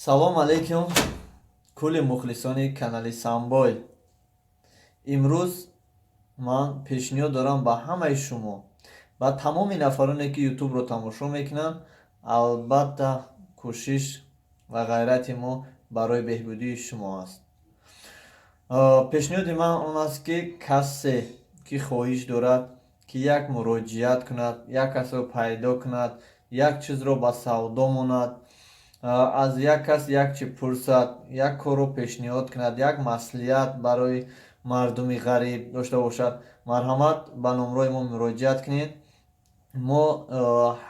салом алейкум кулли мухлисони канали Самбой. Имрӯз ман пешниҳод дорам ба ҳамаи шумо, ба тамоми нафароне ки ютубро тамошо мекунанд. Албатта кӯшиш ва ғайрати мо барои беҳбудии шумо аст. Пешниҳоди ман он аст ки касе ки хоҳиш дорад ки як муроҷиат кунад, як касро пайдо кунад, як чизро ба савдо монад, аз як кас як чӣ пурсад, як корро пешниҳод кунад, як маслиҳат барои мардуми ғариб дошта бошад, марҳамат ба номрои мо муроҷиат кунед. Мо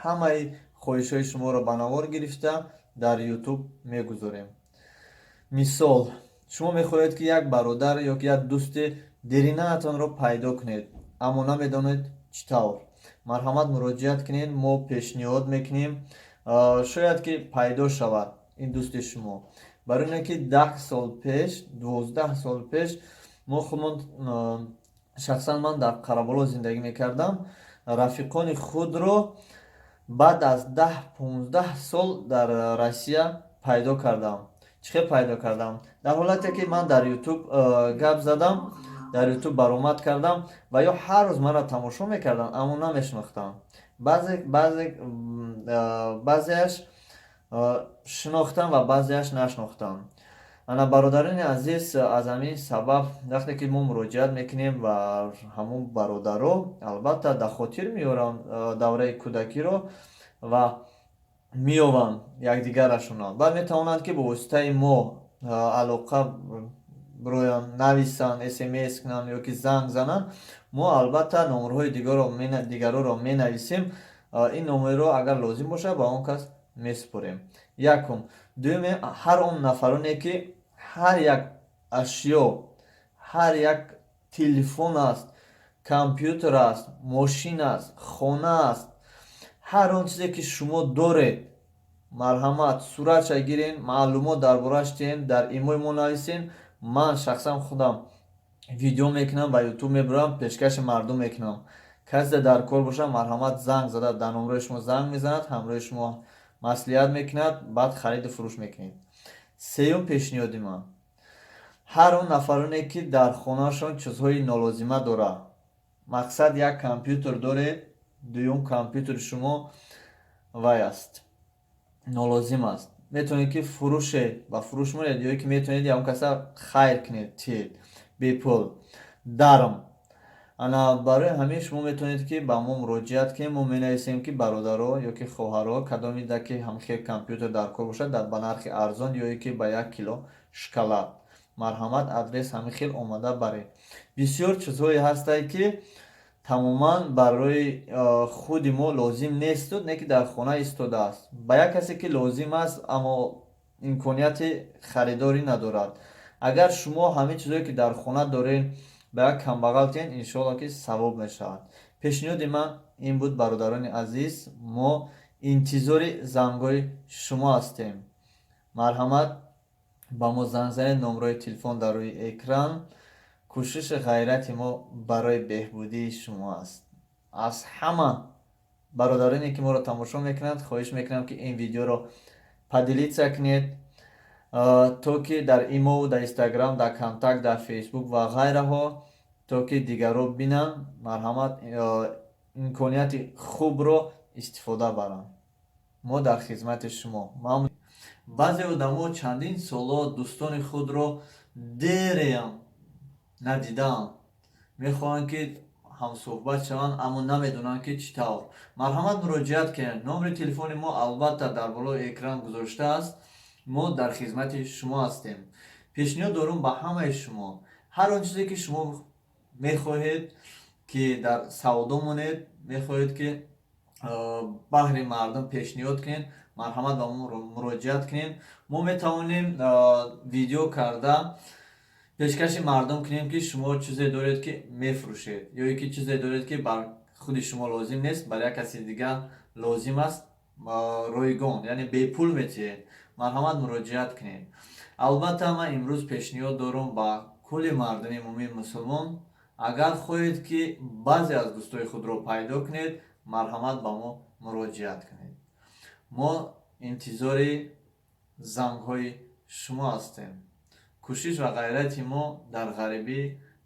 ҳамаи хоҳишҳои шуморо ба навор гирифта дар ютуб мегузорем. Мисол, шумо мехоҳед ки як бародар ё ки як дӯсти деринаатонро пайдо кунед, аммо намедонед чӣ тавр. Марҳамат муроҷиат кунед, мо пешниҳод мекунем, шояд ки пайдо шавад ин дӯсти шумо. Барои ине ки 10 сол пеш, 12 сол пеш мо худмон шахсан ман дар Қараболо зиндагӣ мекардам. Рафиқони худро баъд аз 10-15 сол дар Россия пайдо кардам. Чӣ хел пайдо кардам? Дар ҳолате ки ман дар ютуб гап задам, дар ютуб баромад кардам ва ё ҳар рӯз маро тамошо мекардам, аммо намешнохтам. баъзеаш шинохтам ва баъзеаш нашнохтам. ана бародарони азиз, аз ҳамин сабаб вақте ки мо муроҷиат мекунем ба ҳамон бародаро, албатта дар хотир меорам давраи кӯдакиро ва меёбанд якдигарашонро. Баъд метавонанд ки бо воситаи мо алоқа бироянд, нависанд, смс кунанд ё ки занг зананд. Мо албатта номерҳои дигароро менависем. Ин номерро агар лозим бошад ба он кас месупорем. Якум. Дуюме, ҳар он нафароне ки ҳар як ашё, ҳар як телефон аст, компютер аст, мошин аст, хона аст, ҳар он чизе ки шумо доред, марҳамат суратша гирен, маълумот дар бораш диҳен, дар имои мо нависен. Ман шахсан худам видео мекунам, ба ютуб мебурам, пешкаши мардум мекунам. Касе дар кор бошад, марҳамат занг зада дар номерои шумо занг мезанад, ҳамроҳи шумо маслиҳат мекунад, баъд хариду фурӯш мекунед. Сеюм пешниҳоди ман, ҳар он нафароне ки дар хонаашон чизҳои нолозима дорад, мақсад як компютер доред, дуюм компютери шумо вай аст, нолозим аст, метавонед ки фурӯше ба фурӯш монед ё ки метавонед ягон каса хайр кунед тил бепул дарм. Ана барои ҳамин шумо метавонед ки ба мо муроҷиат кунед. Мо менависем ки бародаро ё ки хоҳарро кадомида ки ҳамхел компютер дар кор бошад, ба нархи арзон ё ки ба 1 кило шоколад, марҳамат адрес ҳамин хел омада баред. Бисёр чизҳое ҳастанд ки тамоман барои худи мо лозим несту, не ки дар хона истодааст. Ба як касе ки лозим аст, аммо имконияти харидорӣ надорад. Агар шумо ҳамин чизое ки дар хона доред ба як камбағал диҳед, иншоалло ки савоб мешавад. Пешниҳоди ман ин буд, бародарони азиз. Мо интизори зангҳои шумо ҳастем. Марҳамат ба мо занг занед, номерои телефон дар рӯи экран. кӯшиши ғайрати мо барои беҳбудии шумо аст. Аз ҳама бародароне ки моро тамошо мекунанд хоҳиш мекунам ки ин видеоро падилитсия кунед, то ки дар имо, дар инстаграм, дар контакт, дар фейсбук ва ғайраҳо, то ки дигарро бинанд. Марҳамат имконияти хубро истифода баранд. Мо дар хизмати шумо. баъзе одамо чандин солҳо дӯстони худро дереям надиданд, мехоҳанд ки ҳамсӯҳбат шаванд, аммо намедонанд ки чӣ тавр. Марҳамат муроҷиат кунед. номери телефони мо албатта дар болои экран гузоштааст. мо дар хизмати шумо ҳастем. пешниҳод дорум ба ҳамаи шумо, ҳар он чизе ки шумо мехоҳед ки дар савдо монед, мехоҳед ки баҳри мардум пешниҳод кунед, марҳамат ба мо муроҷиат кунед. Мо метавонем видео карда пешкаши мардум кунем ки шумо чизе доред ки мефурӯшед ё ки чизе доред ки бар худи шумо лозим нест, бар як каси дигар лозим аст, ройгон, яъне бепул метиҳед. Марҳамат муроҷиат кунед. Албатта ман имрӯз пешниҳод дорум ба кулли мардуми муъмин мусулмон, агар хоҳед ки баъзе аз дӯстои худро пайдо кунед, марҳамат ба мо муроҷиат кунед. мо интизори зангҳои шумо ҳастем. кӯшиш ва ғайрати мо дар ғарибӣ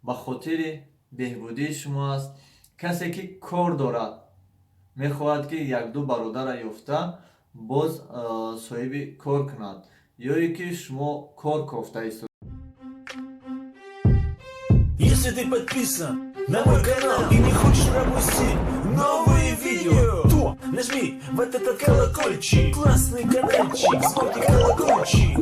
ба хотири беҳбудии шумо аст. касе ки кор дорад мехоҳад ки як-ду бародарро ёфта боз соҳиби кор кунад, ёе ки шумо кор кофта истод. Если ты подписан на мой канал и не хочешь пропустить новые видео, то нажми в этот колокольчик, классный каналчик, смотри колокольчик.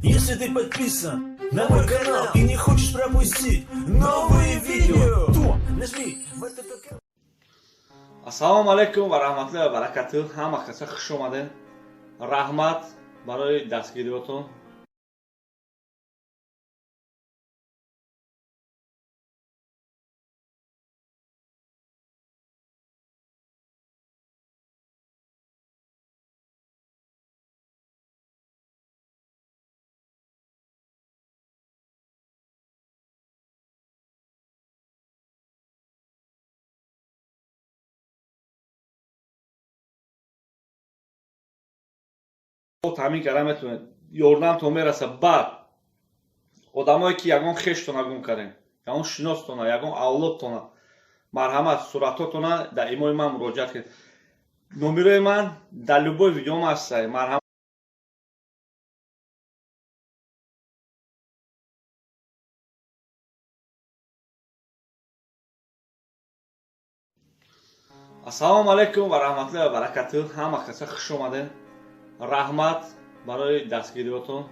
Если ты подписан на мой канал и не хочешь пропустить новые видео, то нажми в этот колокольчик. Ассалому алейкум ва раҳматуллоҳи ва баракатуҳ. Ҳама каса хуш омадед. Раҳмат барои дастгириётон. тамин карда метавонед ёрдамтон мераса. Баъд одамое ки ягон хештона гум кардем, ягон шиностона, ягон авлодтона, марҳамат суратотона дар имои ман муроҷиат кунед. номерои ман дар любой видеом ҳастад. марҳамат. ассалому алейкум ва раҳматуллоҳи ва баракатуҳ. ҳама каса хуш омадед. раҳмат барои дастгириётон.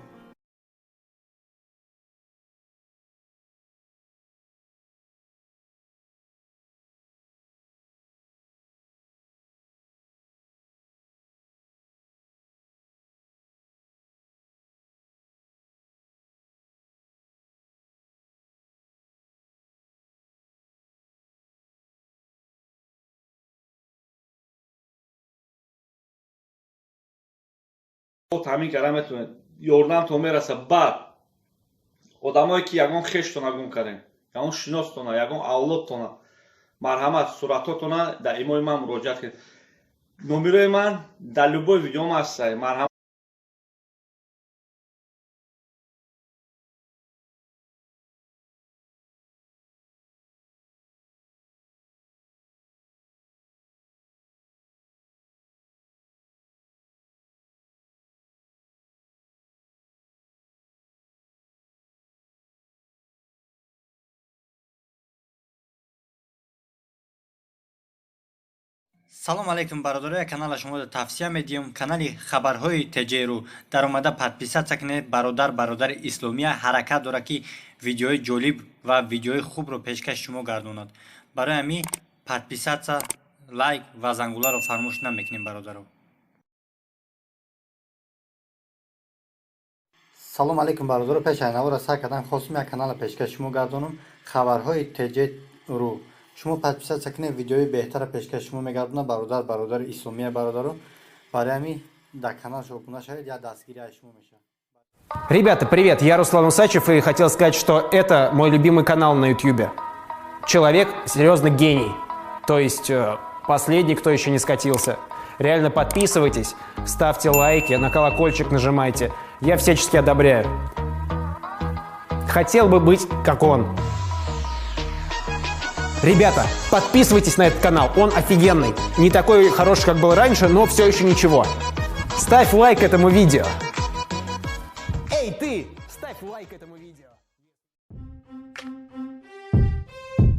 тамин карда метавонед ёрдамтон мераса. Баъд одамое ки ягон хештона гум кардем, ягон шиностона, ягон авлодтона, марҳамат суратотона дар имои ман муроҷиат кунед. номерои ман дар любой видеом ҳастад. марҳамат. салом алейкум бародарои канала шуморо тавсия медиҳем. канали хабарҳои тҷру дар омада подписатсия кунед. бародари исломия ҳаракат дорад ки видеои ҷолиб ва видеои хубро пешкаши шумо гардонад. барои ҳамин подписатсия, лайк ва зангуларо фаромӯш намекунем бародаро. салом алейкум бародаро, пеши айнавора сар кардам хостум як канала пешкаши шумо гардонам. хабарҳои тҷру шумо подписатсия кунед, видеои беҳтара пешкаши шумо мегардонам. бародари исломия бародаро, барои ҳамин дар канал шокуна шавед, я дастгири аз шумо мешавад. Ребята, привет, я Руслан Усачев и хотел сказать, что это мой любимый канал на YouTube. Человек серьезно гений, то есть последний, кто еще не скатился. Реально подписывайтесь, ставьте лайки, на колокольчик нажимайте, я всячески одобряю. Хотел бы быть как он. Ребята, подписывайтесь на этот канал, он офигенный. Не такой хороший, как был раньше, но все еще ничего. Ставь лайк этому видео. Эй, ты! Ставь лайк этому видео.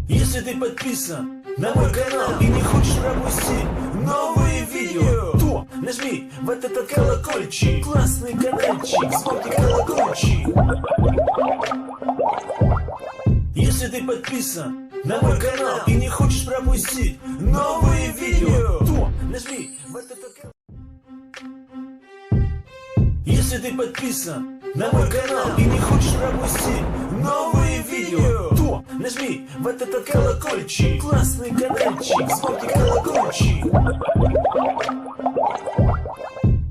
Если ты подписан на мой канал и не хочешь пропустить новые видео, то нажми в этот колокольчик, классный каналчик, смотри колокольчик. Если ты подписан на мой канал и не хочешь пропустить новые видео, то нажми в этот колокольчик. Если ты подписан на мой канал и не хочешь пропустить новые видео, то нажми в этот колокольчик, классный каналчик, смотри колокольчик.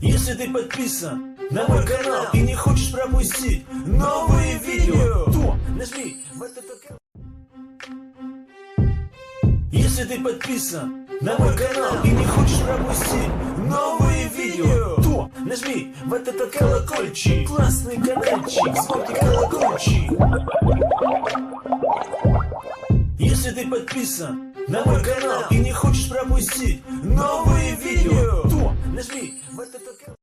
Если ты подписан на мой канал и не хочешь пропустить новые видео, то нажми в этот колокольчик. Если ты подписан на мой канал и не хочешь пропустить новые видео, видео, то нажми вот этот колокольчик. Классный каналчик, звонкий колокольчик. Если ты подписан на мой канал и не хочешь пропустить новые видео, то нажми вот этот